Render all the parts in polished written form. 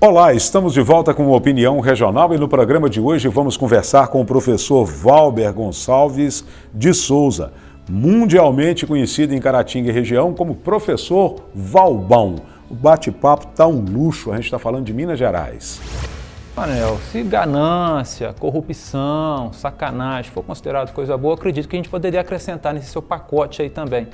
Olá, estamos de volta com Opinião Regional e no programa de hoje vamos conversar com o professor Valber Gonçalves de Souza, mundialmente conhecido em Caratinga e região como professor Valbão. O bate-papo está um luxo, a gente está falando de Minas Gerais. Manel, se ganância, corrupção, sacanagem for considerado coisa boa, acredito que a gente poderia acrescentar nesse seu pacote aí também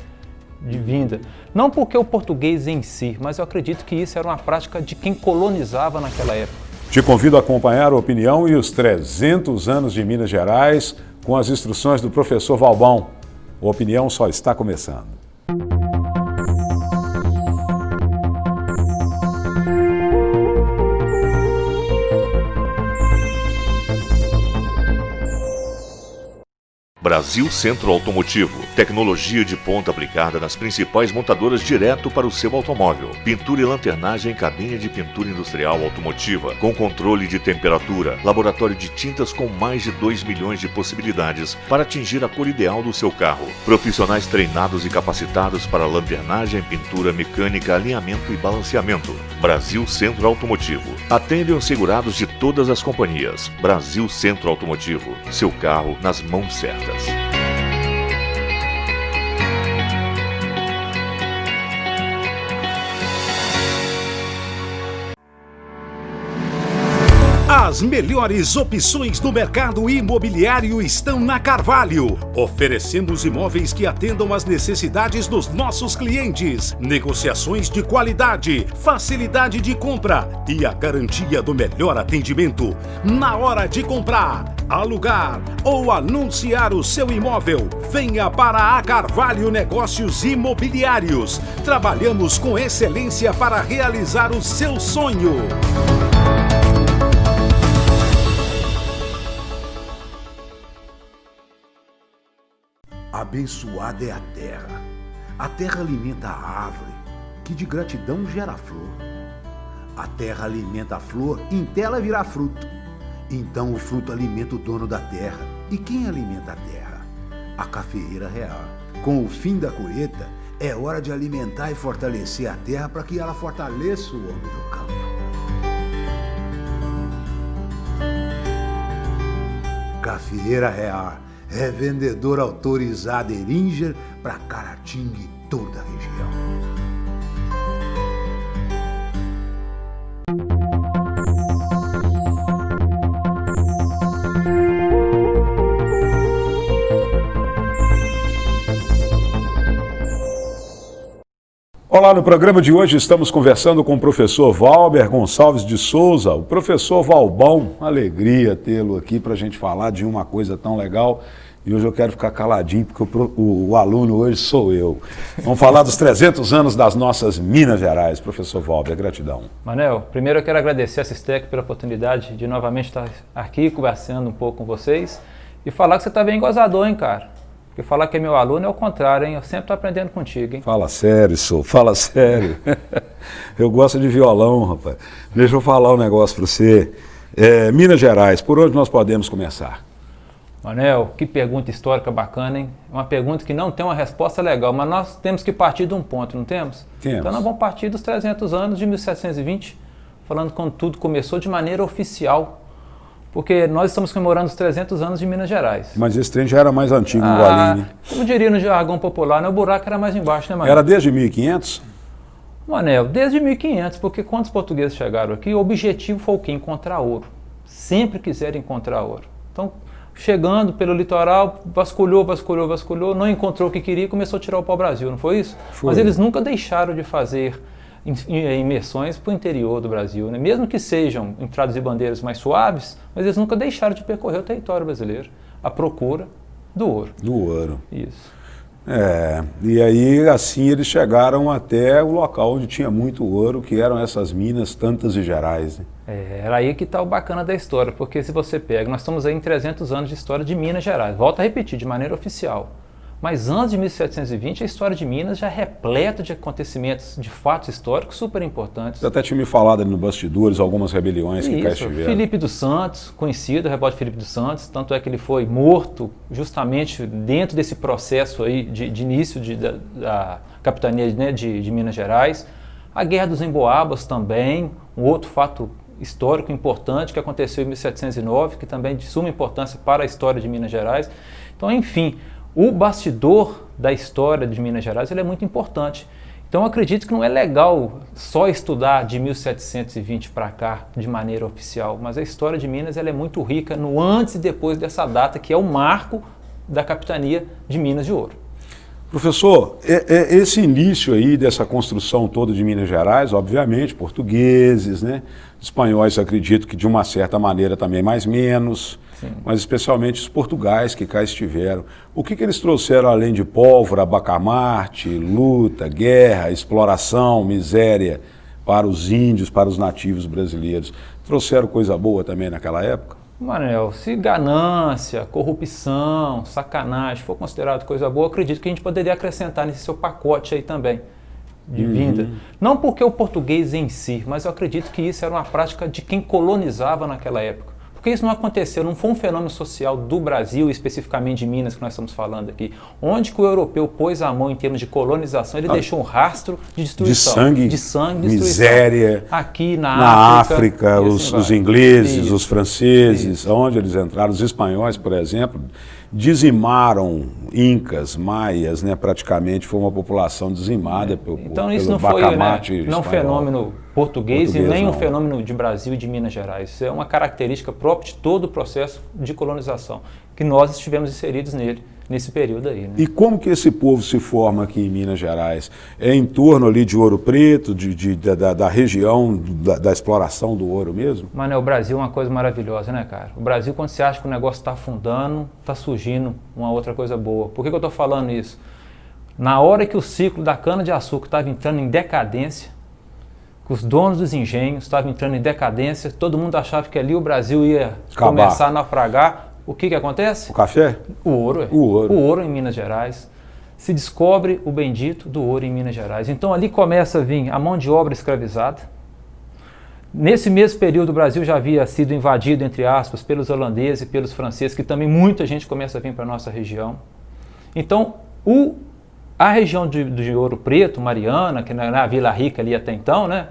de vinda. Não porque o português em si, mas eu acredito que isso era uma prática de quem colonizava naquela época. Te convido a acompanhar a Opinião e os 300 anos de Minas Gerais com as instruções do professor Valbão. A Opinião só está começando. Brasil Centro Automotivo, tecnologia de ponta aplicada nas principais montadoras direto para o seu automóvel. Pintura e lanternagem em cabine de pintura industrial automotiva, com controle de temperatura, laboratório de tintas com mais de 2 milhões de possibilidades para atingir a cor ideal do seu carro. Profissionais treinados e capacitados para lanternagem, pintura mecânica, alinhamento e balanceamento. Brasil Centro Automotivo. Atendem os segurados de todas as companhias. Brasil Centro Automotivo. Seu carro nas mãos certas. As melhores opções do mercado imobiliário estão na Carvalho. Oferecemos imóveis que atendam às necessidades dos nossos clientes. Negociações de qualidade, facilidade de compra e a garantia do melhor atendimento na hora de comprar, alugar ou anunciar o seu imóvel. Venha para a Carvalho Negócios Imobiliários. Trabalhamos com excelência para realizar o seu sonho. Abençoada é a terra. A terra alimenta a árvore, que de gratidão gera flor. A terra alimenta a flor, em ela virá fruto. Então o fruto alimenta o dono da terra. E quem alimenta a terra? A cafeeira real. Com o fim da colheita, é hora de alimentar e fortalecer a terra para que ela fortaleça o homem do campo. Cafeeira real. Revendedor autorizado Eringer para Caratinga e toda a região. Olá, no programa de hoje estamos conversando com o professor Valber Gonçalves de Souza, o professor Valbão. Alegria tê-lo aqui para a gente falar de uma coisa tão legal. E hoje eu quero ficar caladinho, porque o aluno hoje sou eu. Vamos falar dos 300 anos das nossas Minas Gerais. Professor Valber, gratidão. Manel, primeiro eu quero agradecer a Sistec pela oportunidade de novamente estar aqui conversando um pouco com vocês e falar que você está bem gozador, hein, cara? Porque falar que é meu aluno é o contrário, hein? Eu sempre estou aprendendo contigo, hein? Fala sério, sou. Fala sério. Eu gosto de violão, rapaz. Deixa eu falar um negócio para você. Minas Gerais, por onde nós podemos começar? Manel, que pergunta histórica bacana, hein? Uma pergunta que não tem uma resposta legal, mas nós temos que partir de um ponto, não temos? Temos. Então nós vamos partir dos 300 anos de 1720, falando quando tudo começou de maneira oficial, porque nós estamos comemorando os 300 anos de Minas Gerais. Mas esse trem já era mais antigo no Gualine. Como diria no jargão popular, né? O buraco era mais embaixo, né, Manel? Era desde 1500? Manel, desde 1500, porque quando os portugueses chegaram aqui, o objetivo foi o quê? Encontrar ouro. Sempre quiseram encontrar ouro. Então, chegando pelo litoral, vasculhou, não encontrou o que queria e começou a tirar o pau-brasil, não foi isso? Foi. Mas eles nunca deixaram de fazer imersões para o interior do Brasil, né? Mesmo que sejam entradas e bandeiras mais suaves, mas eles nunca deixaram de percorrer o território brasileiro à procura do ouro. Do ouro. Isso. E aí assim eles chegaram até o local onde tinha muito ouro, que eram essas minas Tantas e Gerais, né? Era aí que está o bacana da história, porque se você pega, nós estamos aí em 300 anos de história de Minas Gerais, volto a repetir, de maneira oficial. Mas antes de 1720, a história de Minas já é repleta de acontecimentos, de fatos históricos super importantes. Você até tinha me falado ali no bastidores algumas rebeliões que cá Isso, estiveram. Filipe dos Santos, conhecido, a revolta de Filipe dos Santos, tanto é que ele foi morto justamente dentro desse processo aí de início da capitania, né, de Minas Gerais. A Guerra dos Emboabas também, um outro fato histórico importante que aconteceu em 1709, que também é de suma importância para a história de Minas Gerais. Então, enfim, o bastidor da história de Minas Gerais ele é muito importante. Então, eu acredito que não é legal só estudar de 1720 para cá de maneira oficial, mas a história de Minas ela é muito rica no antes e depois dessa data, que é o marco da capitania de Minas de Ouro. Professor, esse início aí dessa construção toda de Minas Gerais, obviamente, portugueses, né? Espanhóis, acredito que de uma certa maneira também mais menos, sim, mas especialmente os portugais que cá estiveram. O que eles trouxeram além de pólvora, bacamarte, luta, guerra, exploração, miséria para os índios, para os nativos brasileiros? Trouxeram coisa boa também naquela época? Manel, se ganância, corrupção, sacanagem for considerado coisa boa, eu acredito que a gente poderia acrescentar nesse seu pacote aí também de vinda. Não porque o português em si, mas eu acredito que isso era uma prática de quem colonizava naquela época. Porque isso não aconteceu, não foi um fenômeno social do Brasil, especificamente de Minas, que nós estamos falando aqui. Onde que o europeu pôs a mão em termos de colonização, ele deixou um rastro de destruição. De sangue, miséria. Aqui na África, assim os ingleses, isso, os franceses, isso, onde eles entraram, os espanhóis, por exemplo, dizimaram incas, maias, né? Praticamente foi uma população dizimada pelo então isso não foi um fenômeno português e nem um fenômeno de Brasil e de Minas Gerais. Isso é uma característica própria de todo o processo de colonização, que nós estivemos inseridos nesse período aí. Né? E como que esse povo se forma aqui em Minas Gerais? É em torno ali de Ouro Preto, da região da exploração do ouro mesmo? Mano, o Brasil é uma coisa maravilhosa, né, cara? O Brasil, quando você acha que o negócio está afundando, está surgindo uma outra coisa boa. Por que eu estou falando isso? Na hora que o ciclo da cana-de-açúcar estava entrando em decadência, que os donos dos engenhos estavam entrando em decadência, todo mundo achava que ali o Brasil ia começar a naufragar. O que acontece? O café? O ouro. O ouro em Minas Gerais. Se descobre o bendito do ouro em Minas Gerais. Então ali começa a vir a mão de obra escravizada. Nesse mesmo período o Brasil já havia sido invadido, entre aspas, pelos holandeses e pelos franceses, que também muita gente começa a vir para a nossa região. Então a região de Ouro Preto, Mariana, que era a Vila Rica ali até então, né?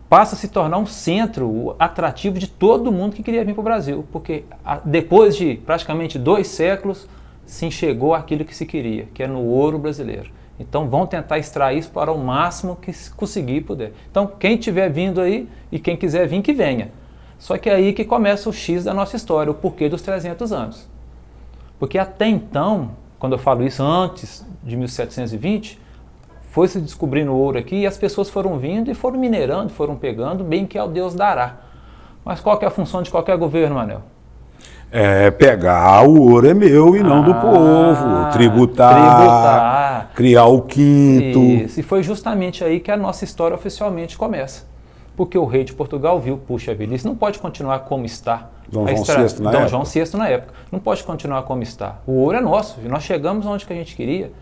Passa a se tornar um centro atrativo de todo mundo que queria vir para o Brasil, porque depois de praticamente 2 séculos se enxergou aquilo que se queria, que é no ouro brasileiro. Então vão tentar extrair isso para o máximo que conseguir puder. Então quem estiver vindo aí e quem quiser vir, que venha. Só que é aí que começa o X da nossa história, o porquê dos 300 anos. Porque até então, quando eu falo isso antes de 1720, foi se descobrindo ouro aqui e as pessoas foram vindo e foram minerando, foram pegando, bem que ao Deus dará. Mas qual que é a função de qualquer governo, Manel? É pegar o ouro é meu e não do povo, tributar, criar o quinto. Isso, e foi justamente aí que a nossa história oficialmente começa. Porque o rei de Portugal viu, puxa vida, isso não pode continuar como está. Dom João VI na época. Não pode continuar como está. O ouro é nosso, e nós chegamos onde que a gente queria.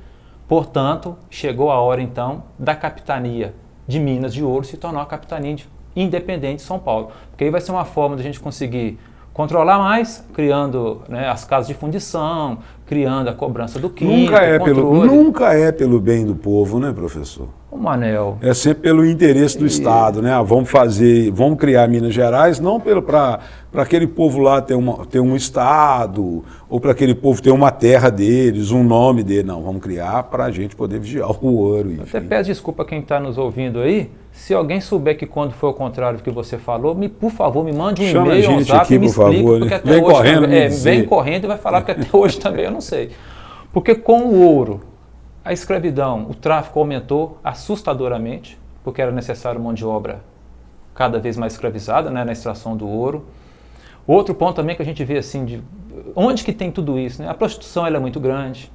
Portanto, chegou a hora então da capitania de Minas de Ouro se tornar uma capitania independente de São Paulo. Porque aí vai ser uma forma de a gente conseguir controlar mais, criando, né, as casas de fundição, criando a cobrança do quinto, nunca é pelo bem do povo, né, professor? O Manel. É sempre pelo interesse do Estado, né? Vamos criar Minas Gerais, não para aquele povo lá ter um Estado, ou para aquele povo ter uma terra deles, um nome dele. Não, vamos criar para a gente poder vigiar o ouro. Enfim. Até peço desculpa a quem está nos ouvindo aí. Se alguém souber que quando foi o contrário do que você falou, por favor, me mande um e-mail, um zap e me explique. Favor, porque até vem hoje correndo, também, vem correndo e vai falar que até hoje também eu não sei. Porque com o ouro, a escravidão, o tráfico aumentou assustadoramente, porque era necessário mão de obra cada vez mais escravizada, né, na extração do ouro. Outro ponto também que a gente vê assim, onde que tem tudo isso? Né? A prostituição ela é muito grande.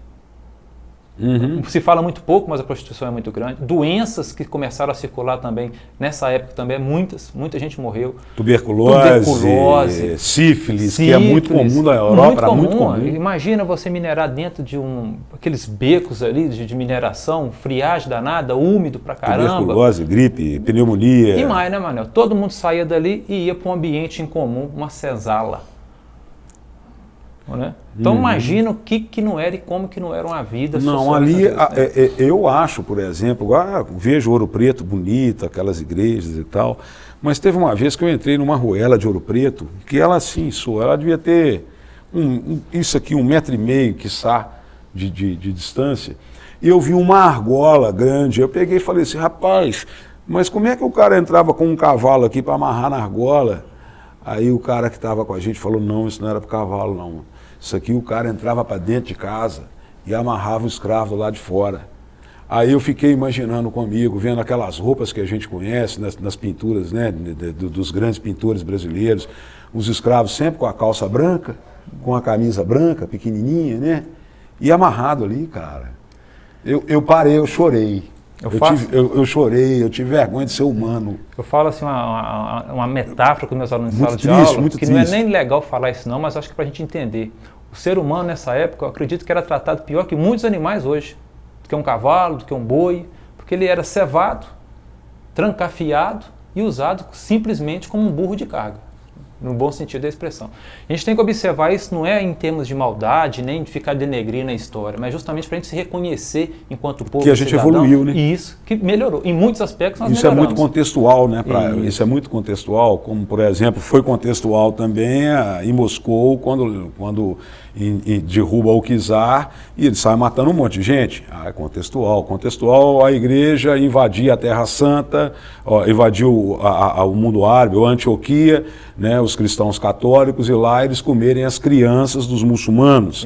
Se fala muito pouco, mas a prostituição é muito grande. Doenças que começaram a circular também, nessa época também, muita gente morreu. Tuberculose, sífilis, que é muito comum na Europa, era muito comum. Imagina você minerar dentro de aqueles becos ali de mineração, friagem danada, úmido pra caramba. Tuberculose, gripe, pneumonia. E mais, né, Manel? Todo mundo saía dali e ia para um ambiente em comum, uma senzala. Né? Então imagina o que não era e como que não era uma vida. Não, ali eu acho, por exemplo, vejo Ouro Preto bonito, aquelas igrejas e tal, mas teve uma vez que eu entrei numa ruela de Ouro Preto, que ela assim, ela devia ter isso aqui, 1,5 metro, quiçá, de distância, e eu vi uma argola grande, eu peguei e falei assim, rapaz, mas como é que o cara entrava com um cavalo aqui para amarrar na argola? Aí o cara que estava com a gente falou, não, isso não era para o cavalo não. Isso aqui o cara entrava para dentro de casa e amarrava o escravo lá de fora. Aí eu fiquei imaginando comigo, vendo aquelas roupas que a gente conhece nas pinturas, né, dos grandes pintores brasileiros, os escravos sempre com a calça branca, com a camisa branca, pequenininha, né, e amarrado ali, cara. Eu parei, eu chorei. Eu chorei, eu tive vergonha de ser humano. Eu falo assim, uma metáfora com meus alunos em sala de aula, que não é nem legal falar isso não, mas acho que para a gente entender. O ser humano nessa época, eu acredito que era tratado pior que muitos animais hoje. Do que um cavalo, do que um boi, porque ele era cevado, trancafiado e usado simplesmente como um burro de carga. No bom sentido da expressão. A gente tem que observar isso, não é em termos de maldade, nem de ficar denegrindo a história, mas justamente para a gente se reconhecer enquanto povo. Que a gente cidadão, evoluiu, né? E isso, que melhorou. Em muitos aspectos nós isso melhoramos. É muito contextual, né? Isso é muito contextual, como por exemplo, foi contextual também em Moscou, quando derruba o czar e ele sai matando um monte de gente. É contextual. Contextual, a igreja invadia a Terra Santa, invadiu o mundo árabe, a Antioquia, né, os cristãos católicos, e lá eles comerem as crianças dos muçulmanos,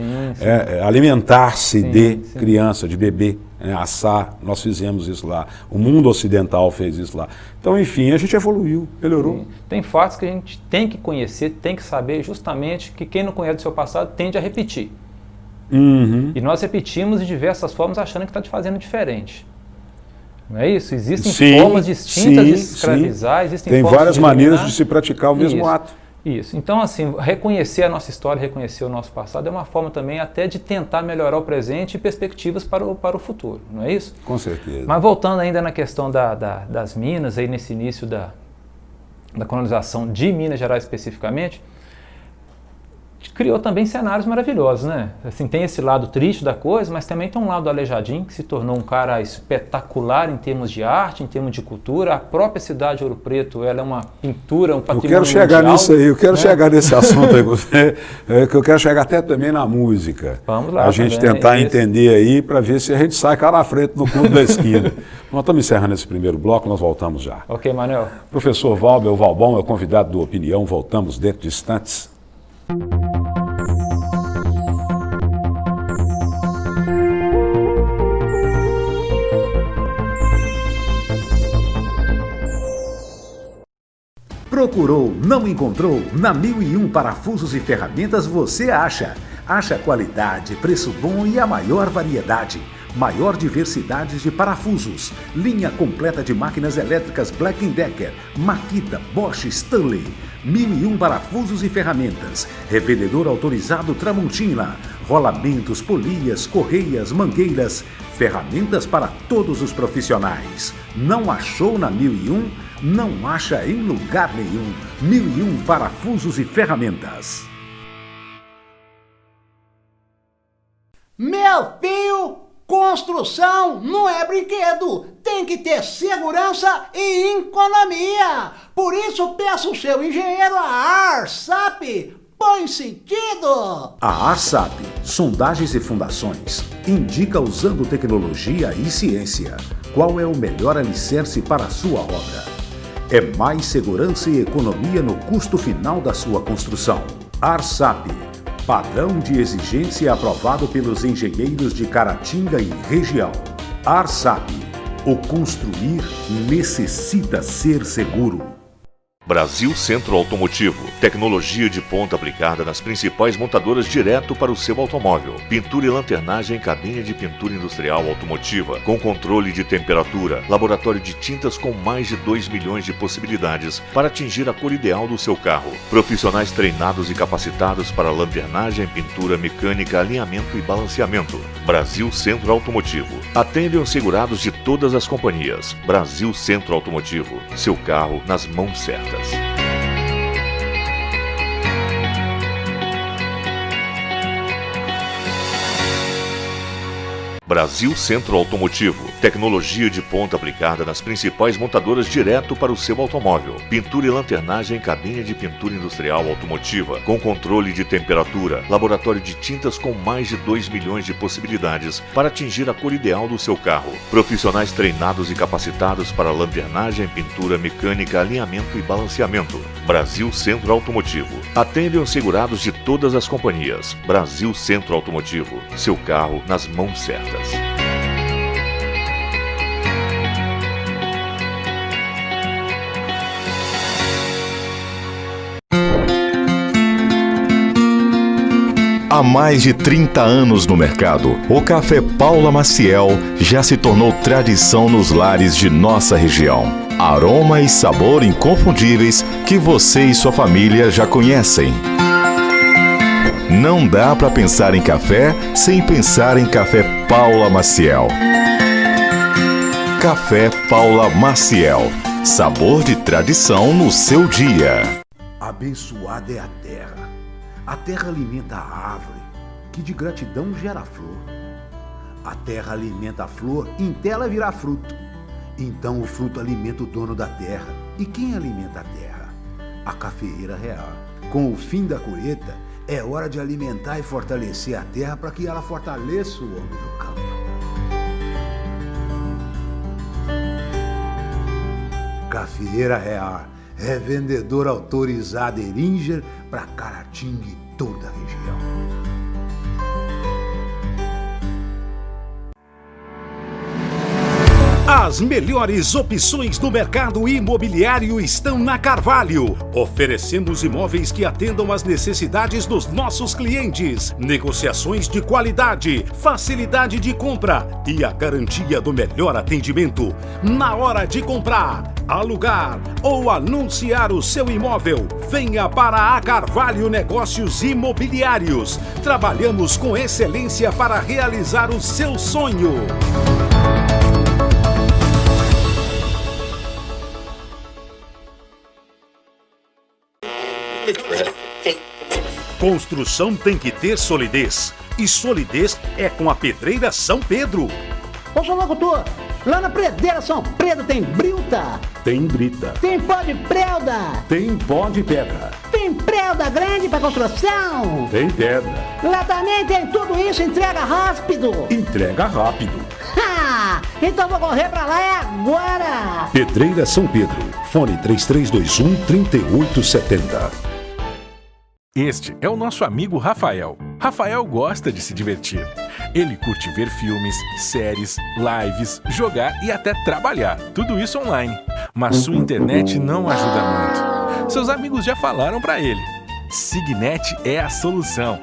alimentar-se de criança, de bebê, assar, nós fizemos isso lá, o mundo ocidental fez isso lá. Então, enfim, a gente evoluiu, melhorou. Sim. Tem fatos que a gente tem que conhecer, tem que saber justamente que quem não conhece o seu passado tende a repetir. E nós repetimos de diversas formas achando que está fazendo diferente. Não é isso? Existem formas distintas de se escravizar, existem tem formas várias maneiras de se praticar o mesmo ato. Isso. Então, assim, reconhecer a nossa história, reconhecer o nosso passado é uma forma também até de tentar melhorar o presente e perspectivas para o futuro, não é isso? Com certeza. Mas voltando ainda na questão das Minas, aí nesse início da colonização de Minas Gerais especificamente, criou também cenários maravilhosos, né? Assim, tem esse lado triste da coisa, mas também tem um lado Aleijadinho, que se tornou um cara espetacular em termos de arte, em termos de cultura. A própria cidade de Ouro Preto, ela é uma pintura, um patrimônio mundial. Eu quero chegar nisso aí, eu quero né? chegar nesse assunto aí com você, que eu quero chegar até também na música. Vamos lá. A gente tentar entender aí, para ver se a gente sai cá na frente do fundo da esquina. Nós estamos encerrando esse primeiro bloco, nós voltamos já. Ok, Manuel. Professor Valber Valbon é o convidado do Opinião, voltamos dentro de instantes. Procurou, não encontrou? Na 1001 Parafusos e Ferramentas você acha. Acha qualidade, preço bom e a maior variedade. Maior diversidade de parafusos. Linha completa de máquinas elétricas Black & Decker, Makita, Bosch, Stanley. 1001 Parafusos e Ferramentas. Revendedor autorizado Tramontina. Rolamentos, polias, correias, mangueiras. Ferramentas para todos os profissionais. Não achou na 1001? Não acha em lugar nenhum. 1001 Parafusos e Ferramentas. Meu filho, construção não é brinquedo. Tem que ter segurança e economia. Por isso peço o seu engenheiro a ARSAP. Põe sentido. A ARSAP, sondagens e fundações, indica usando tecnologia e ciência qual é o melhor alicerce para a sua obra. É mais segurança e economia no custo final da sua construção. ARSAP, padrão de exigência aprovado pelos engenheiros de Caratinga e região. ARSAP, o construir necessita ser seguro. Brasil Centro Automotivo, tecnologia de ponta aplicada nas principais montadoras direto para o seu automóvel. Pintura e lanternagem em cabine de pintura industrial automotiva, com controle de temperatura, laboratório de tintas com mais de 2 milhões de possibilidades para atingir a cor ideal do seu carro. Profissionais treinados e capacitados para lanternagem, pintura mecânica, alinhamento e balanceamento. Brasil Centro Automotivo. Atendem os segurados de todas as companhias. Brasil Centro Automotivo. Seu carro nas mãos certas. Brasil Centro Automotivo, tecnologia de ponta aplicada nas principais montadoras direto para o seu automóvel. Pintura e lanternagem em cabine de pintura industrial automotiva, com controle de temperatura, laboratório de tintas com mais de 2 milhões de possibilidades para atingir a cor ideal do seu carro. Profissionais treinados e capacitados para lanternagem, pintura mecânica, alinhamento e balanceamento. Brasil Centro Automotivo. Atendem os segurados de todas as companhias. Brasil Centro Automotivo. Seu carro nas mãos certas. Há mais de 30 anos no mercado, o Café Paula Maciel já se tornou tradição nos lares de nossa região. Aroma e sabor inconfundíveis que você e sua família já conhecem. Não dá para pensar em café sem pensar em Café Paula Maciel. Café Paula Maciel. Sabor de tradição no seu dia. Abençoada é a terra. A terra alimenta a árvore, que de gratidão gera flor. A terra alimenta a flor, em ela virá fruto. Então o fruto alimenta o dono da terra. E quem alimenta a terra? A cafeeira real. Com o fim da colheita, é hora de alimentar e fortalecer a terra para que ela fortaleça o homem do campo. Cafeeira Real, revendedor autorizado Eringer para Caratinga e toda a região. As melhores opções do mercado imobiliário estão na Carvalho. Oferecemos imóveis que atendam às necessidades dos nossos clientes. Negociações de qualidade, facilidade de compra e a garantia do melhor atendimento. Na hora de comprar, alugar ou anunciar o seu imóvel, venha para a Carvalho Negócios Imobiliários. Trabalhamos com excelência para realizar o seu sonho. Construção tem que ter solidez. E solidez é com a Pedreira São Pedro. Ô, seu locutor, lá na Pedreira São Pedro tem brita, Tem brita, tem pó de prelda, tem pó de pedra, tem prelda grande para construção. tem pedra. Lá também tem tudo isso, entrega rápido. Entrega rápido. Ha! Então vou correr pra lá agora. Pedreira São Pedro. Fone 3321-3870. Este é o nosso amigo Rafael. Rafael gosta de se divertir. Ele curte ver filmes, séries, lives, jogar e até trabalhar. Tudo isso online. Mas sua internet não ajuda muito. Seus amigos já falaram pra ele. Signet é a solução.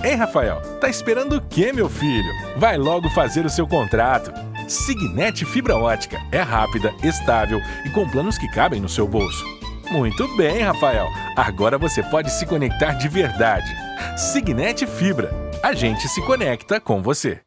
Ei, Rafael, tá esperando o quê, meu filho? Vai logo fazer o seu contrato. Signet Fibra Ótica é rápida, estável e com planos que cabem no seu bolso. Muito bem, Rafael. Agora você pode se conectar de verdade. Signet Fibra. A gente se conecta com você.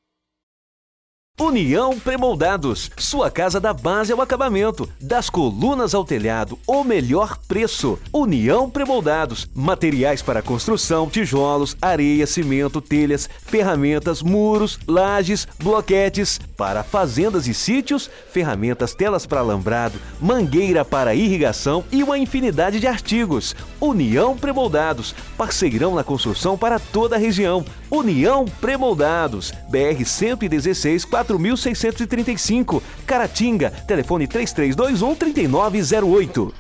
União Premoldados, sua casa da base ao acabamento, das colunas ao telhado, o melhor preço. União Premoldados, materiais para construção, tijolos, areia, cimento, telhas, ferramentas, muros, lajes, bloquetes, para fazendas e sítios, ferramentas, telas para alambrado, mangueira para irrigação e uma infinidade de artigos. União Premoldados, parceirão na construção para toda a região. União Premoldados, BR 116 4635, Caratinga, telefone 3321-3908.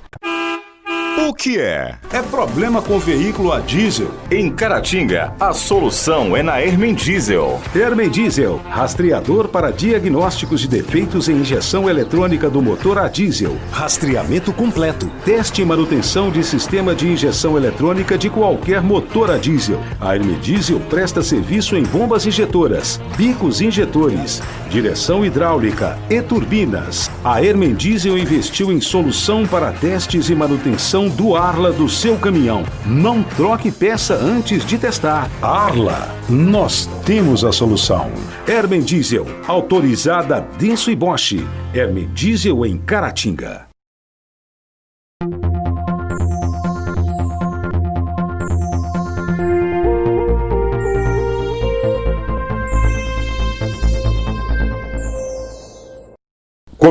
O que é? É problema com veículo a diesel. Em Caratinga, a solução é na Hermen Diesel. Hermen Diesel, rastreador para diagnósticos de defeitos em injeção eletrônica do motor a diesel. Rastreamento completo. Teste e manutenção de sistema de injeção eletrônica de qualquer motor a diesel. A Hermen Diesel presta serviço em bombas injetoras, bicos injetores, direção hidráulica e turbinas. A Hermen Diesel investiu em solução para testes e manutenção do Arla do seu caminhão. Não troque peça antes de testar. Arla, nós temos a solução. Hermen Diesel, autorizada Denso e Bosch. Hermen Diesel em Caratinga.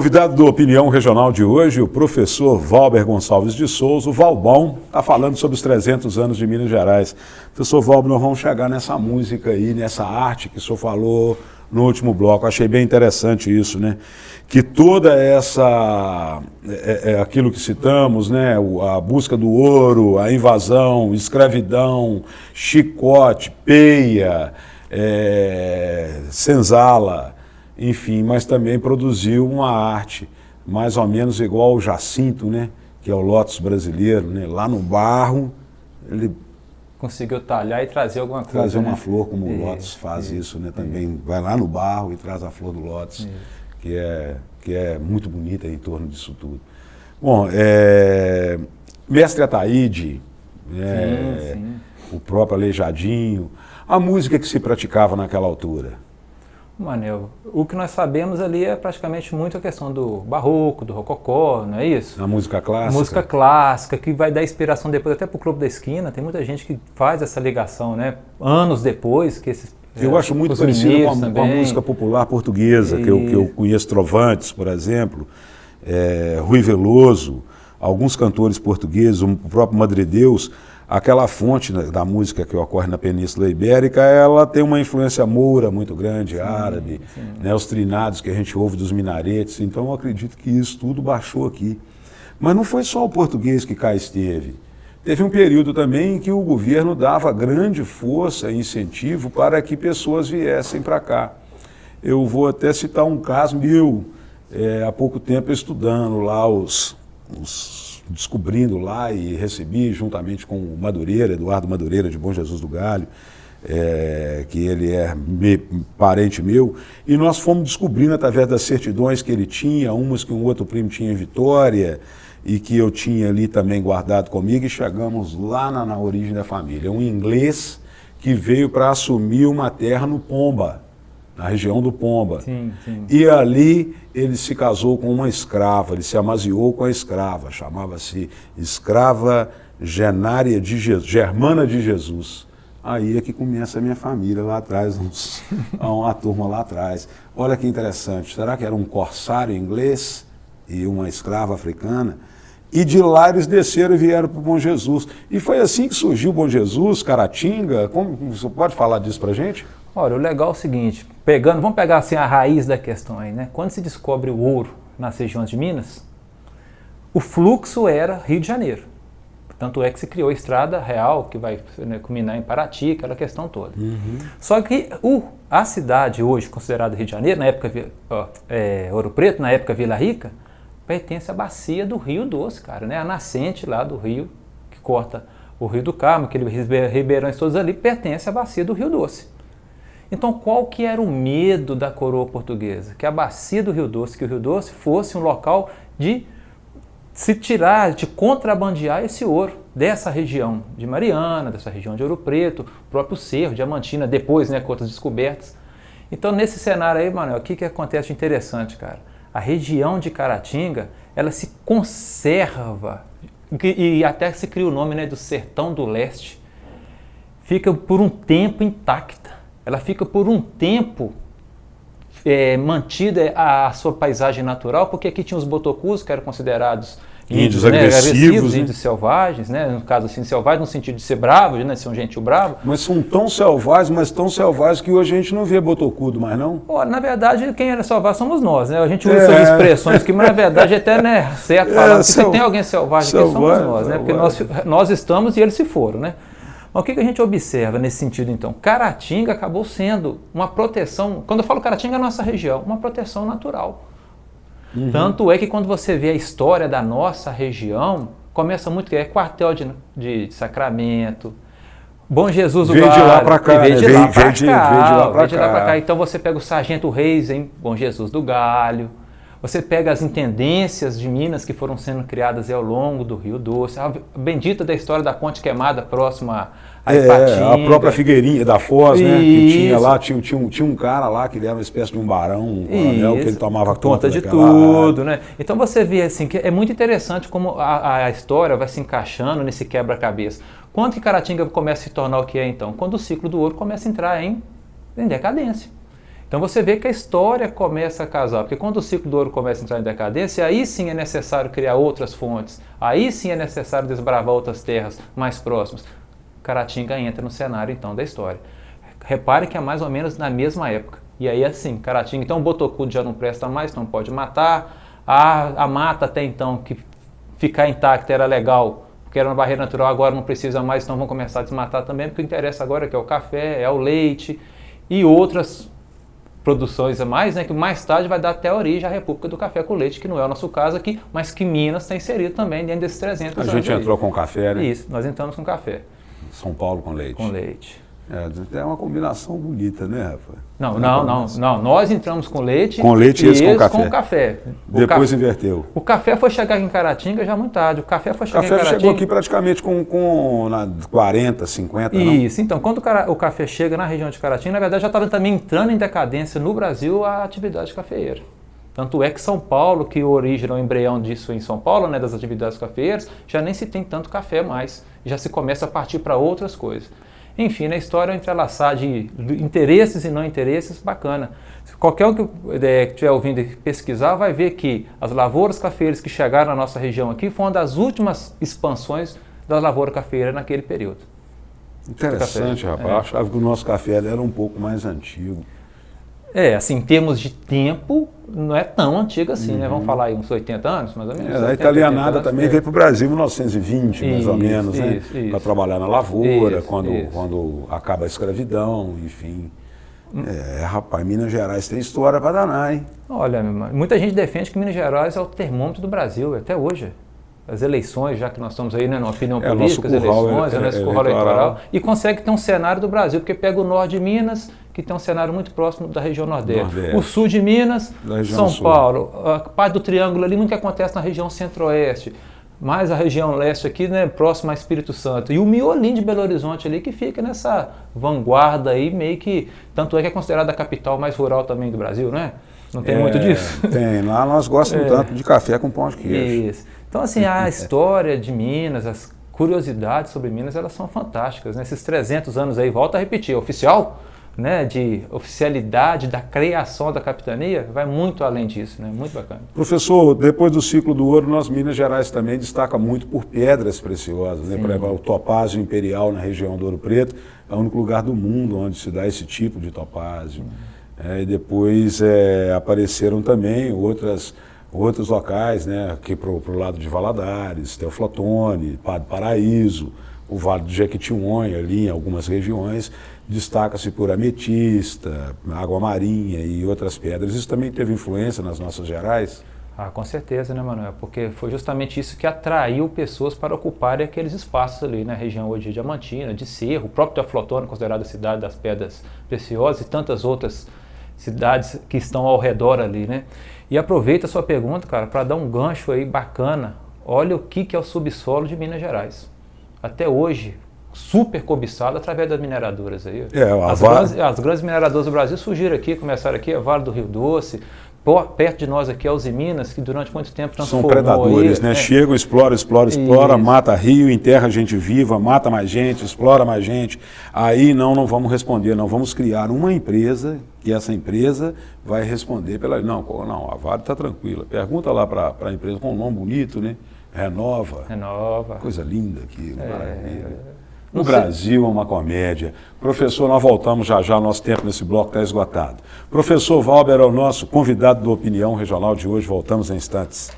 convidado do Opinião Regional de hoje, o professor Valber Gonçalves de Souza, o Valbão, está falando sobre os 300 anos de Minas Gerais. Professor Valber, nós vamos chegar nessa música aí, nessa arte que o senhor falou no último bloco. Achei bem interessante isso, né? Que toda essa, aquilo que citamos, né? A busca do ouro, a invasão, escravidão, chicote, peia, senzala, enfim, mas também produziu uma arte mais ou menos igual ao Jacinto, né? Que é o Lótus brasileiro, né? Lá no barro, ele conseguiu talhar e trazer alguma coisa. Trazer uma flor, como o Lótus faz isso, né? Também vai lá no barro e traz a flor do Lótus, que é muito bonita em torno disso tudo. Bom, Mestre Ataíde, o próprio Aleijadinho, a música que se praticava naquela altura. Manel, o que nós sabemos ali é praticamente muito a questão do barroco, do rococó, não é isso? A música clássica. Música clássica, que vai dar inspiração depois até para o Clube da Esquina. Tem muita gente que faz essa ligação, né? Anos depois que esses... Eu acho muito parecido com a música popular portuguesa, que eu conheço Trovantes, por exemplo, Rui Veloso, alguns cantores portugueses, o próprio Madre Deus. Aquela fonte da música que ocorre na Península Ibérica, ela tem uma influência moura muito grande, árabe, né, os trinados que a gente ouve dos minaretes. Então eu acredito que isso tudo baixou aqui. Mas não foi só o português que cá esteve. Teve um período também em que o governo dava grande força e incentivo para que pessoas viessem para cá. Eu vou até citar um caso meu, há pouco tempo estudando lá descobrindo lá e recebi juntamente com o Madureira, Eduardo Madureira de Bom Jesus do Galho, que ele é parente meu, e nós fomos descobrindo através das certidões que ele tinha, umas que um outro primo tinha em Vitória e que eu tinha ali também guardado comigo, e chegamos lá na origem da família. Um inglês que veio para assumir uma terra no Pomba, na região do Pomba. Sim, sim. E ali ele se casou com uma escrava, ele se amaziou com a escrava, chamava-se escrava Genária Germana de Jesus. Aí é que começa a minha família lá atrás, uma turma lá atrás. Olha que interessante, será que era um corsário inglês e uma escrava africana? E de lá eles desceram e vieram para o Bom Jesus. E foi assim que surgiu o Bom Jesus, Caratinga. Como você pode falar disso para a gente? Olha, o legal é o seguinte, vamos pegar assim a raiz da questão aí, né? Quando se descobre o ouro nas regiões de Minas, o fluxo era Rio de Janeiro. Tanto é que se criou a estrada real, que vai, né, culminar em Paraty, aquela questão toda. Só que a cidade hoje, considerada Rio de Janeiro, na época Ouro Preto, na época Vila Rica, pertence à bacia do Rio Doce, cara, né? A nascente lá do rio, que corta o Rio do Carmo, aqueles ribeirões todos ali, pertence à bacia do Rio Doce. Então, qual que era o medo da coroa portuguesa? Que a bacia do Rio Doce, que o Rio Doce fosse um local de se tirar, de contrabandear esse ouro dessa região de Mariana, dessa região de Ouro Preto, o próprio Cerro, Diamantina, depois, né, com outras descobertas. Então, nesse cenário aí, Manuel, o que acontece de interessante, cara? A região de Caratinga, ela se conserva, e até se cria o nome, né, do Sertão do Leste, fica por um tempo intacta. Ela fica por um tempo mantida a sua paisagem natural, porque aqui tinha os botocus, que eram considerados índios, né, agressivos, índios selvagens, né? No caso assim, selvagens no sentido de ser bravo, né? Ser um gentil bravo. Mas são tão selvagens, que hoje a gente não vê botocudo mais, não? Olha, na verdade, quem era selvagem somos nós, né? A gente usa essas expressões que, mas na verdade, até não é certo falar que se tem alguém selvagem aqui, somos nós, né? Porque nós estamos e eles se foram, né? Mas o que a gente observa nesse sentido, então? Caratinga acabou sendo uma proteção, quando eu falo Caratinga é a nossa região, uma proteção natural. Tanto é que quando você vê a história da nossa região, começa muito que é quartel de Sacramento, Bom Jesus do Galho. Veio de lá para cá, veio de lá para cá. Então você pega o Sargento Reis em Bom Jesus do Galho, você pega as intendências de Minas que foram sendo criadas ao longo do Rio Doce, a bendita da história da Ponte Queimada próxima a Ipatinga. A própria Figueirinha da Foz, né? Que tinha lá, tinha um cara lá que era uma espécie de um barão, um coronel, que ele tomava conta de tudo, né? Então você vê assim que é muito interessante como a história vai se encaixando nesse quebra-cabeça. Quando que Caratinga começa a se tornar o que é então? Quando o ciclo do ouro começa a entrar em decadência. Então você vê que a história começa a casar, porque quando o ciclo do ouro começa a entrar em decadência, aí sim é necessário criar outras fontes, aí sim é necessário desbravar outras terras mais próximas. Caratinga entra no cenário então da história. Repare que é mais ou menos na mesma época. E aí assim, Caratinga, então o botocudo já não presta mais, não pode matar, a mata até então que ficar intacta era legal, porque era uma barreira natural, agora não precisa mais, então vão começar a desmatar também, porque o que interessa agora é que é o café, é o leite e outras produções a mais, né, que mais tarde vai dar até origem à República do Café com Leite, que não é o nosso caso aqui, mas que Minas tem inserido também dentro desses 300 anos. A gente entrou com café, né? Isso, nós entramos com café. São Paulo com leite. Com leite. É uma combinação bonita, né, Rafa? Não, nós entramos com leite e eles com café. Depois inverteu. O café foi chegar aqui em Caratinga já muito tarde. O café foi chegar em Caratinga. Chegou aqui praticamente com 40, 50, Isso, não? Então, quando o café chega na região de Caratinga, na verdade já estava também entrando em decadência no Brasil a atividade cafeeira. Tanto é que São Paulo, que originou o embrião disso em São Paulo, né, das atividades cafeeiras, já nem se tem tanto café mais. Já se começa a partir para outras coisas. Enfim, na história é um entrelaçar de interesses e não interesses bacana. Qualquer um que estiver ouvindo e pesquisar vai ver que as lavouras cafeeiras que chegaram na nossa região aqui foram uma das últimas expansões da lavoura cafeeira naquele período. Interessante, rapaz. Eu achava que o nosso café era um pouco mais antigo. Assim, em termos de tempo, não é tão antigo assim, né? Vamos falar aí uns 80 anos, mais ou menos. A italianada também veio para o Brasil em 1920, mais ou menos, né? Para trabalhar na lavoura, quando acaba a escravidão, enfim. Rapaz, Minas Gerais tem história para danar, hein? Olha, muita gente defende que Minas Gerais é o termômetro do Brasil, até hoje. As eleições, já que nós estamos aí, né, na opinião política, as eleições, nosso curral eleitoral, e consegue ter um cenário do Brasil, porque pega o norte de Minas, que tem um cenário muito próximo da região Nordeste. O sul de Minas, São Paulo, a parte do triângulo ali, muito que acontece na região Centro-Oeste, mais a região leste aqui, né, próxima a Espírito Santo, e o miolinho de Belo Horizonte ali, que fica nessa vanguarda aí, meio que, tanto é que é considerada a capital mais rural também do Brasil, né? Não tem muito disso? Tem, lá nós gostamos tanto de café com pão de queijo. Isso. Então, assim, a história de Minas, as curiosidades sobre Minas, elas são fantásticas, né? Esses 300 anos aí, volto a repetir, oficial, né, de oficialidade da criação da capitania, vai muito além disso, né? Muito bacana. Professor, depois do ciclo do ouro, nós Minas Gerais também destaca muito por pedras preciosas, né? Por exemplo, o topázio imperial na região do Ouro Preto é o único lugar do mundo onde se dá esse tipo de topázio. E depois apareceram também outros locais, né, aqui para o lado de Valadares, Teoflotone, Padre Paraíso, o Vale do Jequitinhonha, ali em algumas regiões, destaca-se por ametista, água marinha e outras pedras. Isso também teve influência nas nossas Gerais? Com certeza, né, Manuel? Porque foi justamente isso que atraiu pessoas para ocuparem aqueles espaços ali na região hoje de Diamantina, de Cerro, o próprio Teoflotone, considerado a cidade das pedras preciosas, e tantas outras cidades que estão ao redor ali, né? E aproveita a sua pergunta, cara, para dar um gancho aí bacana. Olha o que é o subsolo de Minas Gerais. Até hoje, super cobiçado através das mineradoras aí. As grandes mineradoras do Brasil surgiram aqui, começaram aqui, a Vale do Rio Doce, perto de nós aqui é Uzi-Minas, que durante muito tempo transformou. São predadores, né? Chegam, explora, mata rio, enterra gente viva, mata mais gente, explora mais gente. Aí não vamos responder, não vamos criar uma empresa e essa empresa vai responder pela... Não, a Vale está tranquila. Pergunta lá para a empresa com um nome bonito, né? Renova. Coisa linda aqui, maravilha. O Brasil é uma comédia. Professor, nós voltamos já, nosso tempo nesse bloco está esgotado. Professor Valber é o nosso convidado do Opinião Regional de hoje, voltamos em instantes.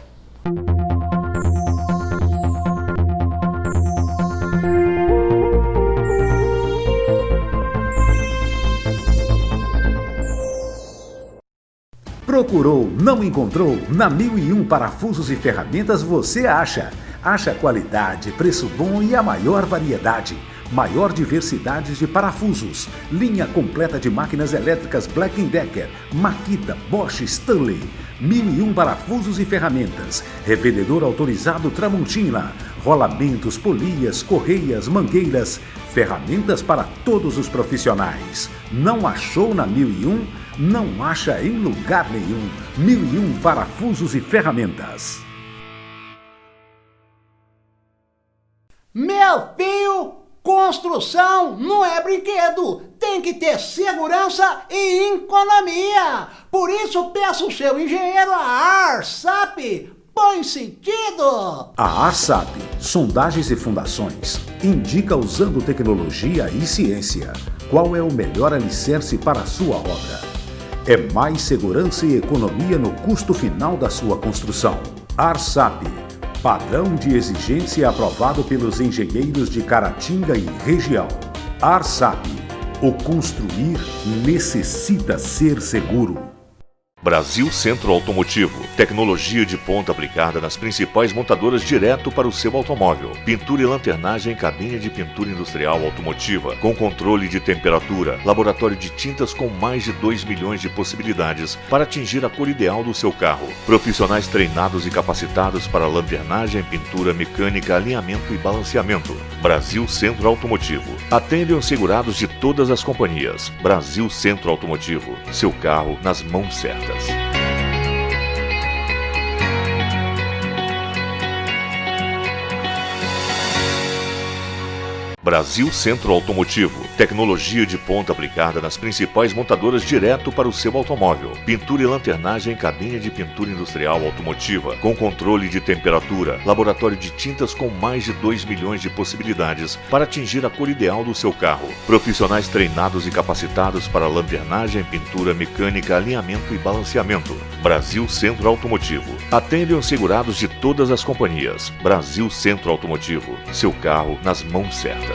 Procurou, não encontrou? Na 1001 Parafusos e Ferramentas você acha. Acha qualidade, preço bom e a maior variedade. Maior diversidade de parafusos. Linha completa de máquinas elétricas Black & Decker, Makita, Bosch, Stanley. 1001 Parafusos e Ferramentas. Revendedor autorizado Tramontina. Rolamentos, polias, correias, mangueiras. Ferramentas para todos os profissionais. Não achou na 1001? Não acha em lugar nenhum. 1001 Parafusos e Ferramentas. Meu filho, Construção não é brinquedo, tem que ter segurança e economia. Por isso peço ao seu engenheiro a ARSAP. Põe sentido! A ARSAP, Sondagens e Fundações, indica usando tecnologia e ciência qual é o melhor alicerce para a sua obra. É mais segurança e economia no custo final da sua construção. ARSAP, padrão de exigência aprovado pelos engenheiros de Caratinga e região. ARSAP, o construir necessita ser seguro. Brasil Centro Automotivo, tecnologia de ponta aplicada nas principais montadoras direto para o seu automóvel. Pintura e lanternagem em cabine de pintura industrial automotiva, com controle de temperatura, laboratório de tintas com mais de 2 milhões de possibilidades para atingir a cor ideal do seu carro. Profissionais treinados e capacitados para lanternagem, pintura mecânica, alinhamento e balanceamento. Brasil Centro Automotivo. Atendem os segurados de todas as companhias. Brasil Centro Automotivo. Seu carro nas mãos certas. Brasil Centro Automotivo, tecnologia de ponta aplicada nas principais montadoras direto para o seu automóvel. Pintura e lanternagem em cabine de pintura industrial automotiva, com controle de temperatura, laboratório de tintas com mais de 2 milhões de possibilidades para atingir a cor ideal do seu carro. Profissionais treinados e capacitados para lanternagem, pintura mecânica, alinhamento e balanceamento. Brasil Centro Automotivo. Atendem os segurados de todas as companhias. Brasil Centro Automotivo. Seu carro nas mãos certas.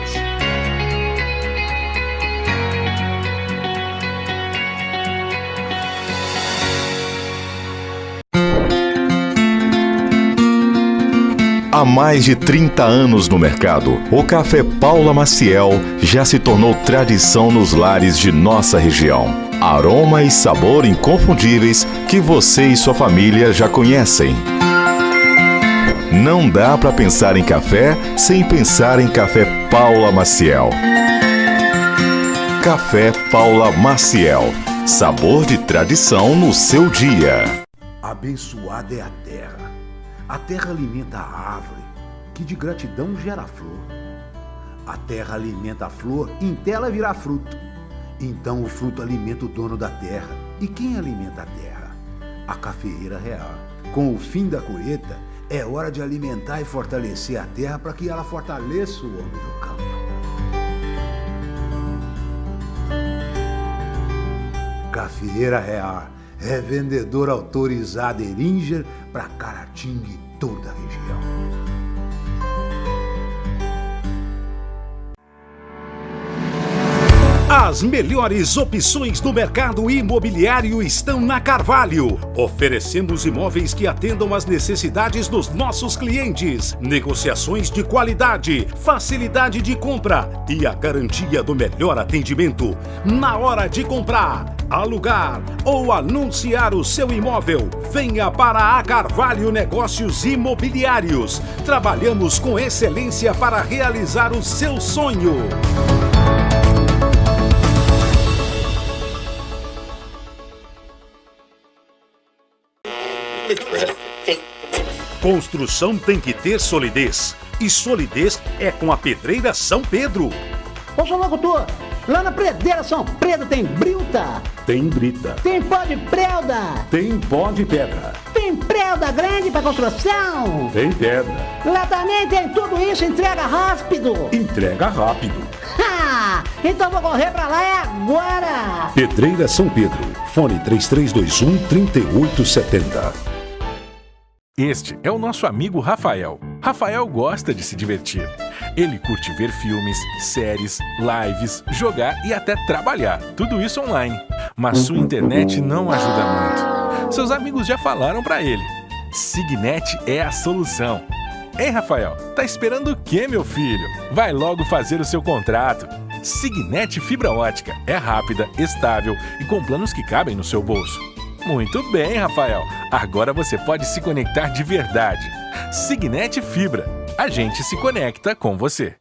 Há mais de 30 anos no mercado, o Café Paula Maciel já se tornou tradição nos lares de nossa região. Aroma e sabor inconfundíveis que você e sua família já conhecem. Não dá para pensar em café sem pensar em Café Paula Maciel. Café Paula Maciel. Sabor de tradição no seu dia. Abençoada é a terra. A terra alimenta a árvore, que de gratidão gera flor. A terra alimenta a flor, em ela virá fruto. Então o fruto alimenta o dono da terra. E quem alimenta a terra? A cafeeira real. Com o fim da colheita, é hora de alimentar e fortalecer a terra para que ela fortaleça o homem do campo. Cafeeira Real, revendedor autorizado Eringer para Caratinga e toda a região. As melhores opções do mercado imobiliário estão na Carvalho. Oferecemos imóveis que atendam às necessidades dos nossos clientes. Negociações de qualidade, facilidade de compra e a garantia do melhor atendimento na hora de comprar, alugar ou anunciar o seu imóvel. Venha para a Carvalho Negócios Imobiliários. Trabalhamos com excelência para realizar o seu sonho. Construção tem que ter solidez. E solidez é com a Pedreira São Pedro. Ô, seu locutor, lá na Pedreira São Pedro tem brita, Tem brita, tem pó de prelda, tem pó de pedra, tem prelda grande para construção. tem pedra. Lá também tem tudo isso, entrega rápido. Entrega rápido. Ha! Então vou correr pra lá agora. Pedreira São Pedro. Fone 3321-3870. Este é o nosso amigo Rafael. Rafael gosta de se divertir. Ele curte ver filmes, séries, lives, jogar e até trabalhar. Tudo isso online. Mas sua internet não ajuda muito. Seus amigos já falaram pra ele. Signet é a solução. Hein, Rafael? Tá esperando o quê, meu filho? Vai logo fazer o seu contrato. Signet Fibra Ótica. É rápida, estável e com planos que cabem no seu bolso. Muito bem, Rafael. Agora você pode se conectar de verdade. Signet Fibra. A gente se conecta com você.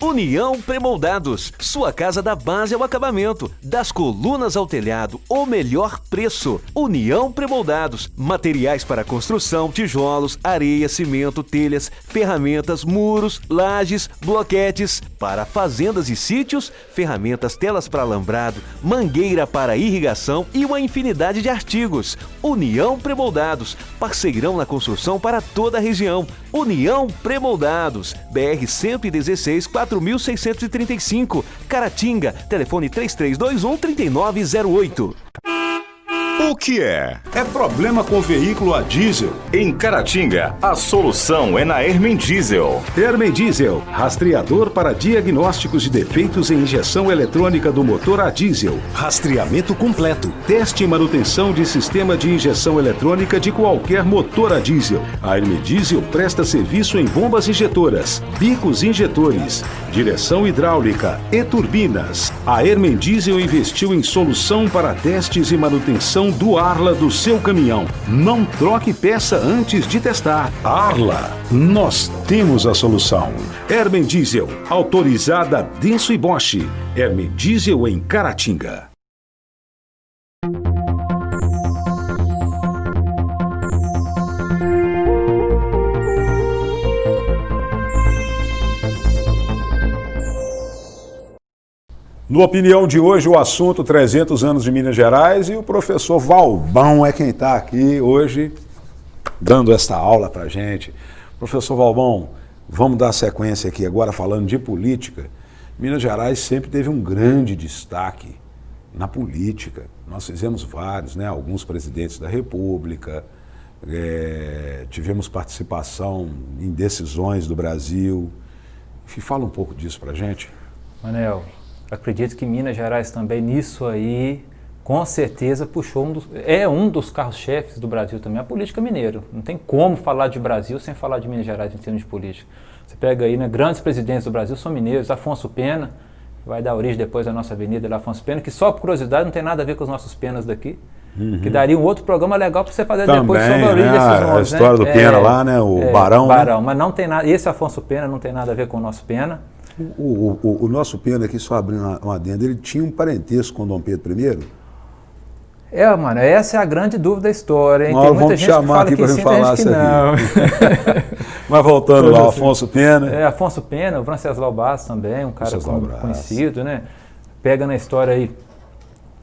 União Premoldados, sua casa da base ao acabamento, das colunas ao telhado, o melhor preço. União Premoldados, materiais para construção, tijolos, areia, cimento, telhas, ferramentas, muros, lajes, bloquetes. Para fazendas e sítios, ferramentas, telas para alambrado, mangueira para irrigação e uma infinidade de artigos. União Premoldados, parceirão na construção para toda a região. União Premoldados, BR 116 4635, Caratinga, telefone 3321-3908. O que é? É problema com veículo a diesel. Em Caratinga, a solução é na Hermen Diesel. Hermen Diesel, rastreador para diagnósticos de defeitos em injeção eletrônica do motor a diesel. Rastreamento completo. Teste e manutenção de sistema de injeção eletrônica de qualquer motor a diesel. A Hermen Diesel presta serviço em bombas injetoras, bicos injetores, direção hidráulica e turbinas. A Hermen Diesel investiu em solução para testes e manutenção do Arla do seu caminhão. Não troque peça antes de testar. Arla, nós temos a solução. Hermen Diesel, autorizada Denso e Bosch. Hermen Diesel em Caratinga. No Opinião de hoje, o assunto 300 anos de Minas Gerais e o professor Valbão é quem está aqui hoje dando esta aula para a gente. Professor Valbão, vamos dar sequência aqui agora falando de política. Minas Gerais sempre teve um grande destaque na política. Nós fizemos vários, né? Alguns presidentes da República, tivemos participação em decisões do Brasil. Enfim, fala um pouco disso para a gente. Manel, acredito que Minas Gerais também nisso aí, com certeza puxou um dos carros-chefes do Brasil também, a política mineira. Não tem como falar de Brasil sem falar de Minas Gerais em termos de política. Você pega aí, né, grandes presidentes do Brasil são mineiros, Afonso Pena, que vai dar origem depois à nossa avenida, Afonso Pena, que só por curiosidade não tem nada a ver com os nossos penas daqui, que daria um outro programa legal para você fazer também, depois sobre a origem desses nomes. A história do Pena lá, né, o Barão. Barão, né? mas não tem nada, esse Afonso Pena não tem nada a ver com o nosso Pena. O nosso Pena aqui, só abrindo uma adenda, ele tinha um parentesco com Dom Pedro I? Mano, essa é a grande dúvida da história, hein? Nós tem muita vamos gente chamar que fala aqui que para sim, falar tem isso gente que não. Mas voltando lá, Afonso Pena. Afonso Pena, o Venceslau Bastos também, um cara conhecido, né? Pega na história aí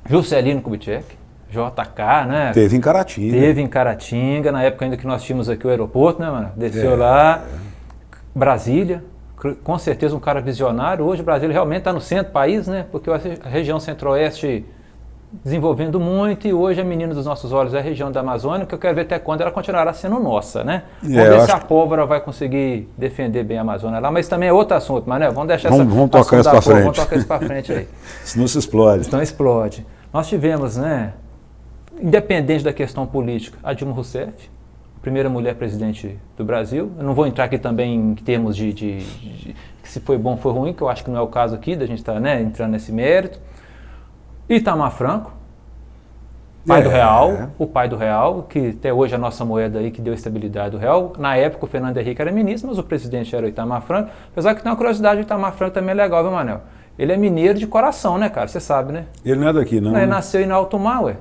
Juscelino Kubitschek, JK, né? Teve em Caratinga. Teve em Caratinga, na época ainda que nós tínhamos aqui o aeroporto, né, mano? Desceu lá, Brasília, com certeza um cara visionário. Hoje o Brasil realmente está no centro do país, né? Porque a região centro-oeste desenvolvendo muito, e hoje a menina dos nossos olhos é a região da Amazônia, que eu quero ver até quando ela continuará sendo nossa, né? Vamos ver se a pólvora vai conseguir defender bem a Amazônia lá, mas também é outro assunto, mas né, vamos deixar vamos tocar isso para frente. Vamos tocar isso para frente aí. Senão se explode. Então explode. Nós tivemos, né, independente da questão política, a Dilma Rousseff, primeira mulher presidente do Brasil. Eu não vou entrar aqui também em termos de se foi bom ou foi ruim, que eu acho que não é o caso aqui, da gente estar, né, entrando nesse mérito. Itamar Franco, pai do real, o pai do real, que até hoje é a nossa moeda aí que deu estabilidade do real. Na época o Fernando Henrique era ministro, mas o presidente era o Itamar Franco. Apesar que tem uma curiosidade, o Itamar Franco também é legal, viu, Manel? Ele é mineiro de coração, né, cara? Você sabe, né? Ele não é daqui, não? Ele nasceu em Alto Mar, ué.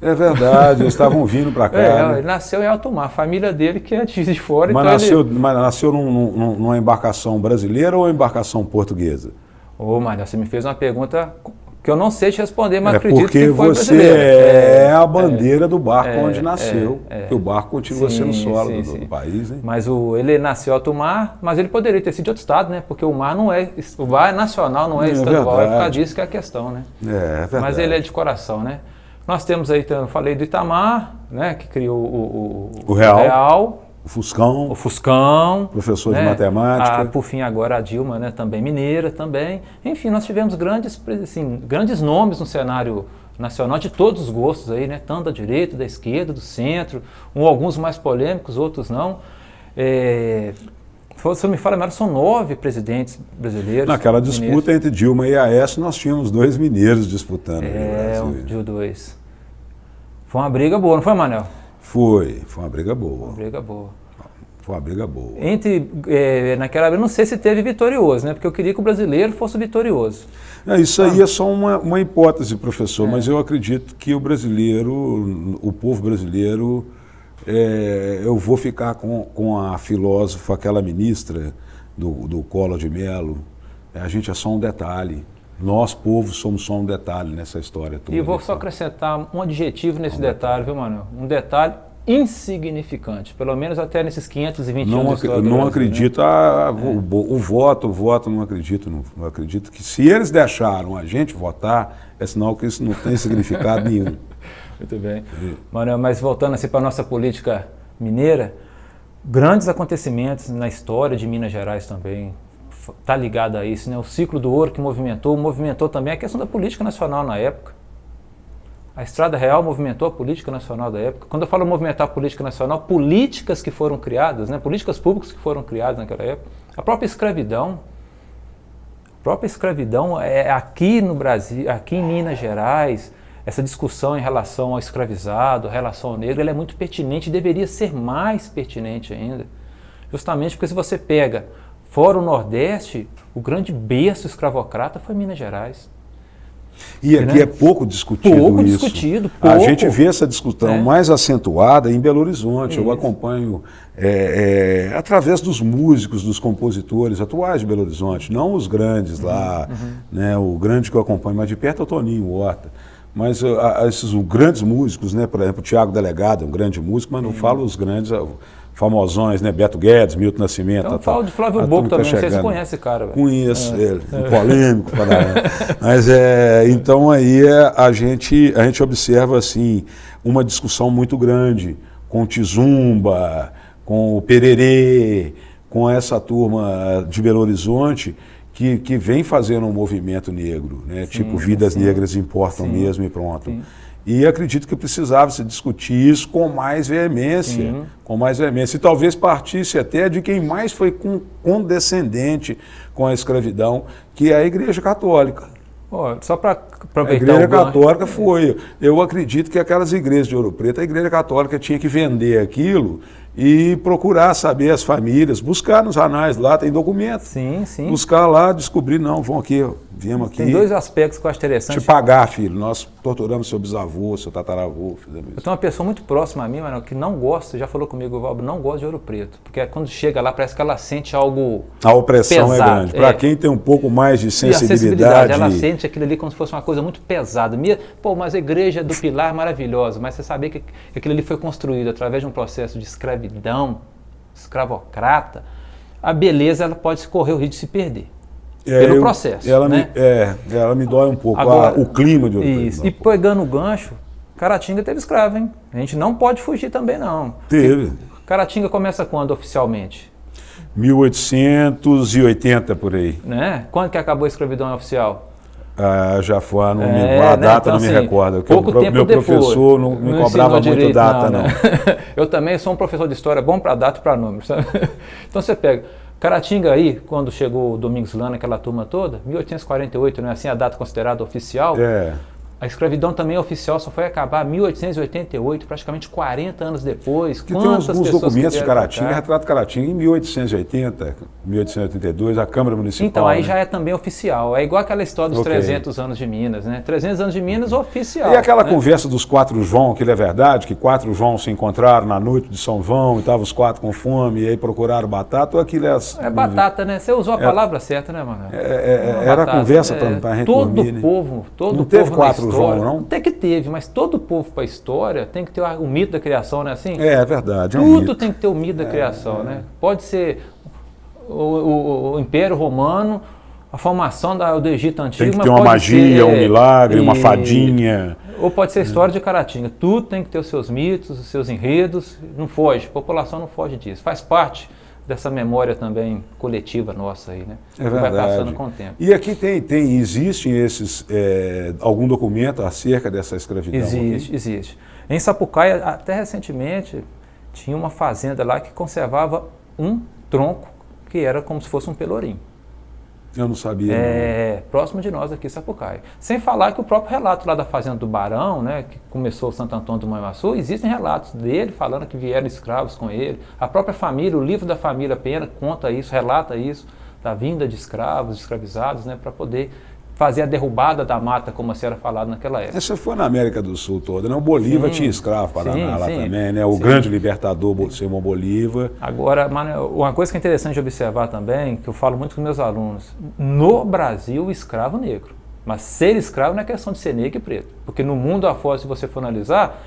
É verdade, eles estavam vindo para cá. Né? Ele nasceu em Alto Mar, a família dele que é de fora. Mas então nasceu numa embarcação brasileira ou embarcação portuguesa? Ô, Manel, você me fez uma pergunta que eu não sei te responder, mas acredito que foi você brasileira. É a bandeira do barco onde nasceu. Que o barco continua sendo solo do país, hein? Mas ele nasceu em Alto Mar, mas ele poderia ter sido de outro estado, né? Porque o mar é nacional, não é estadual. É por causa disso que é a questão, né? É verdade. Mas ele é de coração, né? Nós temos aí, eu falei do Itamar, né? Que criou o Real. O Fuscão. Professor de matemática. Por fim, agora a Dilma, né, também mineira, também. Enfim, nós tivemos grandes nomes no cenário nacional, de todos os gostos aí, né? Tanto da direita, da esquerda, do centro, alguns mais polêmicos, outros não. Se eu me fala, mas são 9 presidentes brasileiros. Naquela disputa entre Dilma e Aécio, nós tínhamos 2 mineiros disputando. De dois. Foi uma briga boa, não foi, Manel? Foi uma briga boa. Uma briga boa. Foi uma briga boa. Naquela briga, não sei se teve vitorioso, né? Porque eu queria que o brasileiro fosse vitorioso. Isso aí é só uma hipótese, professor, mas eu acredito que o brasileiro, o povo brasileiro, eu vou ficar com a filósofa, aquela ministra do Collor de Mello, a gente é só um detalhe. Nós, povo, somos só um detalhe nessa história toda. E vou só acrescentar um adjetivo nesse detalhe, viu, Manuel? Um detalhe insignificante, pelo menos até nesses 520 anos de história do Não Brasil, acredito, né? o voto, não acredito. Não acredito que se eles deixaram a gente votar, é sinal que isso não tem significado nenhum. Muito bem. Manuel, mas voltando assim para a nossa política mineira, grandes acontecimentos na história de Minas Gerais também, está ligado a isso, né? O ciclo do ouro que movimentou também a questão da política nacional na época. A Estrada Real movimentou a política nacional da época. Quando eu falo movimentar a política nacional, políticas que foram criadas, né? Políticas públicas que foram criadas naquela época. A própria escravidão é aqui no Brasil, aqui em Minas Gerais, essa discussão em relação ao escravizado, relação ao negro, ela é muito pertinente e deveria ser mais pertinente ainda. Justamente porque se você pega fora o Nordeste, o grande berço escravocrata foi Minas Gerais. E aqui é pouco discutido isso. Pouco. A gente vê essa discussão mais acentuada em Belo Horizonte. Eu acompanho através dos músicos, dos compositores atuais de Belo Horizonte, não os grandes lá, né? O grande que eu acompanho mais de perto é o Toninho Horta. Mas esses grandes músicos, né? Por exemplo, o Tiago Delegado é um grande músico, mas não falo os grandes famosões, né? Beto Guedes, Milton Nascimento. Então, falo de Flávio Boco também, não sei se você conhece esse cara. Conheço ele, polêmico. Mas então aí a gente observa assim, uma discussão muito grande com o Tizumba, com o Pererê, com essa turma de Belo Horizonte, que vem fazendo um movimento negro, né? Sim, tipo, vidas negras importam mesmo e pronto. Sim. E acredito que precisava se discutir isso com mais veemência, e talvez partisse até de quem mais foi condescendente com a escravidão, que é a Igreja Católica. Só para aproveitar a Igreja Católica foi. Eu acredito que aquelas igrejas de Ouro Preto, a Igreja Católica tinha que vender aquilo e procurar saber as famílias, buscar nos anais lá, tem documentos. Sim. Buscar lá, descobrir, não, viemos aqui. Tem dois aspectos que eu acho interessante. Te pagar, filho, nós torturamos seu bisavô, seu tataravô, fizemos isso. Eu tenho uma pessoa muito próxima a mim, Manuel, que não gosta, já falou comigo, Valber, não gosta de Ouro Preto, porque quando chega lá parece que ela sente algo A opressão pesado. É grande. Para quem tem um pouco mais de sensibilidade... Ela sente aquilo ali como se fosse uma coisa muito pesada. Mas a Igreja do Pilar é maravilhosa, mas você sabia que aquilo ali foi construído através de um processo de escravidão, escravocrata, a beleza ela pode correr o risco de se perder. Pelo processo. Ela né? me dói um pouco, agora, o clima de Ouro Preto. Isso. E pegando o gancho, Caratinga teve escravo, hein? A gente não pode fugir também, não. Teve. Caratinga começa quando oficialmente? 1880, por aí. Né? Quando que acabou a escravidão oficial? Já foi, a data então, não me recordo. Pouco tempo meu depois, professor não me cobrava muito direito, data, não. Eu também sou um professor de história bom para data e para números. Então você pega Caratinga aí, quando chegou o Domingos Lana, aquela turma toda, 1848, não é assim a data considerada oficial? A escravidão também oficial só foi acabar em 1888, praticamente 40 anos depois. Que tem uns documentos de Caratinga, retrato Caratinga em 1880, 1882, a Câmara Municipal. Então aí já é também oficial, é igual aquela história dos 300 anos de Minas, né? 300 anos de Minas oficial. E aquela conversa dos 4 João, que é verdade, que 4 João se encontraram na noite de São João e estavam os 4 com fome e aí procuraram batata, ou aquilo é batata, né? Você usou a palavra certa, né, mano? Era a conversa para a gente dormir, né? Todo não teve povo 4 João, não? Até que teve, mas todo povo para a história tem que ter o mito da criação, não é assim? É verdade, é um Tudo mito. tem que ter o mito da criação, né? Pode ser o Império Romano, a formação do Egito Antigo, tem que mas ter uma pode magia, ser, um milagre, uma fadinha. Ou pode ser a história de Caratinga. Tudo tem que ter os seus mitos, os seus enredos, não foge, a população não foge disso. Faz parte dessa memória também coletiva nossa aí, né? É verdade. Vai passando com o tempo. E aqui existem algum documento acerca dessa escravidão? Existe. Em Sapucaia, até recentemente, tinha uma fazenda lá que conservava um tronco que era como se fosse um pelourinho. Eu não sabia. Próximo de nós aqui, Sapucaí. Sem falar que o próprio relato lá da Fazenda do Barão, né, que começou Santo Antônio do Manhuaçu, existem relatos dele falando que vieram escravos com ele. A própria família, o livro da família Pena conta isso, relata isso, da vinda de escravos, escravizados, né, para poder fazer a derrubada da mata, como era falado naquela época. Essa foi na América do Sul toda, né? O Bolívar tinha escravo para lá também, né? O grande libertador Simão Bolívar. Agora, uma coisa que é interessante de observar também, que eu falo muito com meus alunos, no Brasil, o escravo negro. Mas ser escravo não é questão de ser negro e preto. Porque no mundo afora, se você for analisar,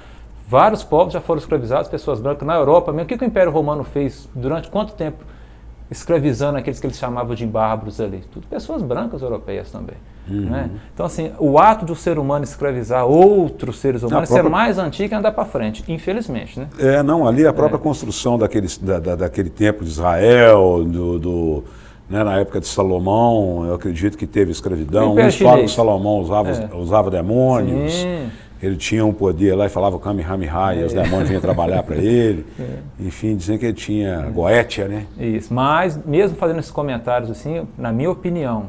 vários povos já foram escravizados, pessoas brancas. Na Europa mesmo, o que o Império Romano fez durante quanto tempo? Escravizando aqueles que eles chamavam de bárbaros ali. Tudo pessoas brancas europeias também. Né? Então, assim, o ato do ser humano escravizar outros seres humanos é mais antigo e andar para frente, infelizmente. Né? Ali a própria construção daquele templo de Israel, né, na época de Salomão, eu acredito que teve escravidão. Uns falam que Salomão usava demônios. Sim. Ele tinha um poder lá e falava Kami-Hami-Ha, e os demônios vinham trabalhar para ele. Enfim, dizem que ele tinha goétia, né? Isso, mas mesmo fazendo esses comentários assim, na minha opinião,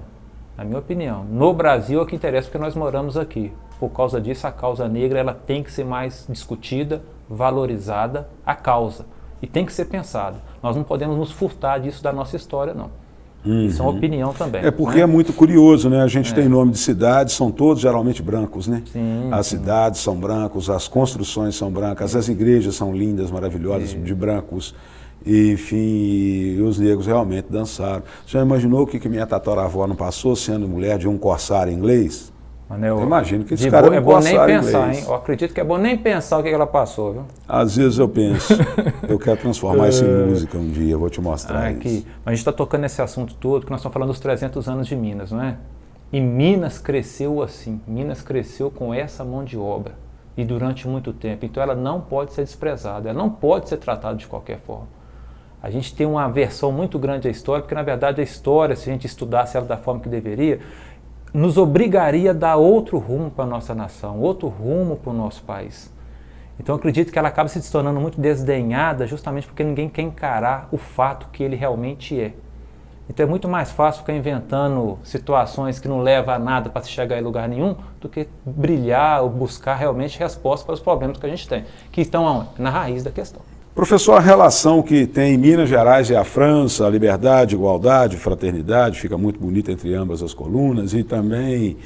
no Brasil é o que interessa porque nós moramos aqui. Por causa disso, a causa negra ela tem que ser mais discutida, valorizada, a causa. E tem que ser pensada. Nós não podemos nos furtar disso da nossa história, não. Isso é uma opinião também. Porque é muito curioso, né? A gente tem nome de cidades, são todos geralmente brancos, né? As cidades são brancos, as construções são brancas, as igrejas são lindas, maravilhosas, de brancos. E, enfim, os negros realmente dançaram. Você já imaginou o que minha tataravó não passou sendo mulher de um corsário inglês? Eu imagino que esse cara não corsário nem pensar, inglês. Hein? Eu acredito que é bom nem pensar o que ela passou, viu? Às vezes eu penso. Eu quero transformar isso em música um dia, eu vou te mostrar isso. Mas a gente está tocando nesse assunto todo, que nós estamos falando dos 300 anos de Minas, não é? E Minas cresceu assim, Minas cresceu com essa mão de obra. E durante muito tempo. Então ela não pode ser desprezada, ela não pode ser tratada de qualquer forma. A gente tem uma aversão muito grande à história, porque na verdade a história, se a gente estudasse ela da forma que deveria, nos obrigaria a dar outro rumo para a nossa nação, outro rumo para o nosso país. Então eu acredito que ela acaba se tornando muito desdenhada justamente porque ninguém quer encarar o fato que ele realmente é. Então é muito mais fácil ficar inventando situações que não levam a nada para se chegar em lugar nenhum do que brilhar ou buscar realmente respostas para os problemas que a gente tem, que estão aonde? Na raiz da questão. Professor, a relação que tem Minas Gerais e a França, a liberdade, igualdade, fraternidade, fica muito bonita entre ambas as colunas, e também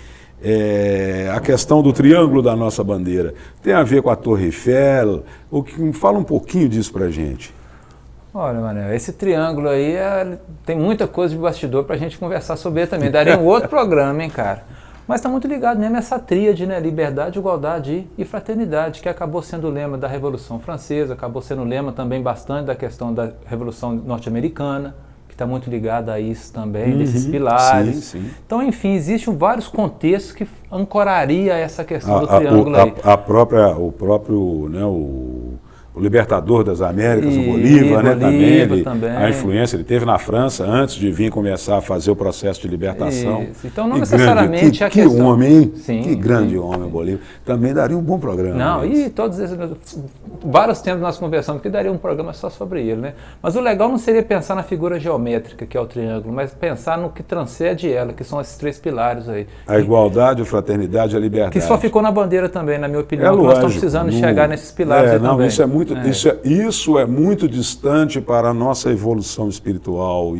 a questão do triângulo da nossa bandeira. Tem a ver com a Torre Eiffel? Fala um pouquinho disso pra gente. Olha, Manel, esse triângulo aí tem muita coisa de bastidor pra gente conversar sobre ele também. Daria um outro programa, hein, cara? Mas está muito ligado mesmo a essa tríade, né? Liberdade, igualdade e fraternidade, que acabou sendo o lema da Revolução Francesa, acabou sendo o lema também bastante da questão da Revolução Norte-Americana, que está muito ligada a isso também, desses pilares. Sim. Então, enfim, existem vários contextos que ancoraria essa questão do triângulo aí. O próprio, né, o libertador das Américas, o Bolívar, né, também. A influência ele teve na França antes de vir começar a fazer o processo de libertação. Isso. Então não necessariamente a questão. Que homem, hein? Sim, que grande homem o Bolívar. Também daria um bom programa. Não, e todos esses, vários tempos nós conversamos que daria um programa só sobre ele, né? Mas o legal não seria pensar na figura geométrica, que é o triângulo, mas pensar no que transcende ela, que são esses três pilares aí. A igualdade, a fraternidade e a liberdade. Que só ficou na bandeira também, na minha opinião. Nós estamos precisando chegar nesses pilares aí também. Isso é muito distante para a nossa evolução espiritual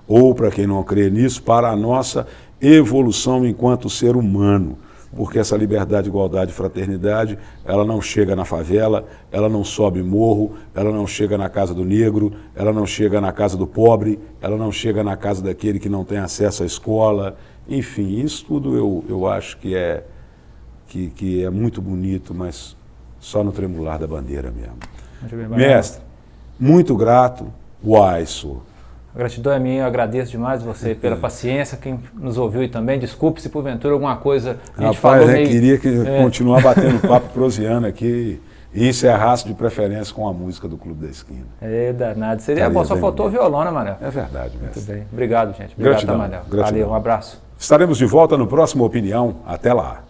ou para quem não crê nisso, para a nossa evolução enquanto ser humano. Porque essa liberdade, igualdade e fraternidade, ela não chega na favela, ela não sobe morro, ela não chega na casa do negro, ela não chega na casa do pobre, ela não chega na casa daquele que não tem acesso à escola. Enfim, isso tudo eu acho que é muito bonito, mas só no tremular da bandeira mesmo. Mestre, muito grato, Waiso. A gratidão é minha, eu agradeço demais você pela paciência, quem nos ouviu e também, desculpe se porventura alguma coisa a gente falou meio... queria continuar batendo papo proseando aqui e encerrasse de preferência com a música do Clube da Esquina. Danado, seria bom, só faltou o violão, né, Manel? É verdade, mestre. Muito bem, obrigado, gente. Obrigado, gratidão, Manel. Gratidão. Valeu, um abraço. Estaremos de volta no próximo Opinião. Até lá.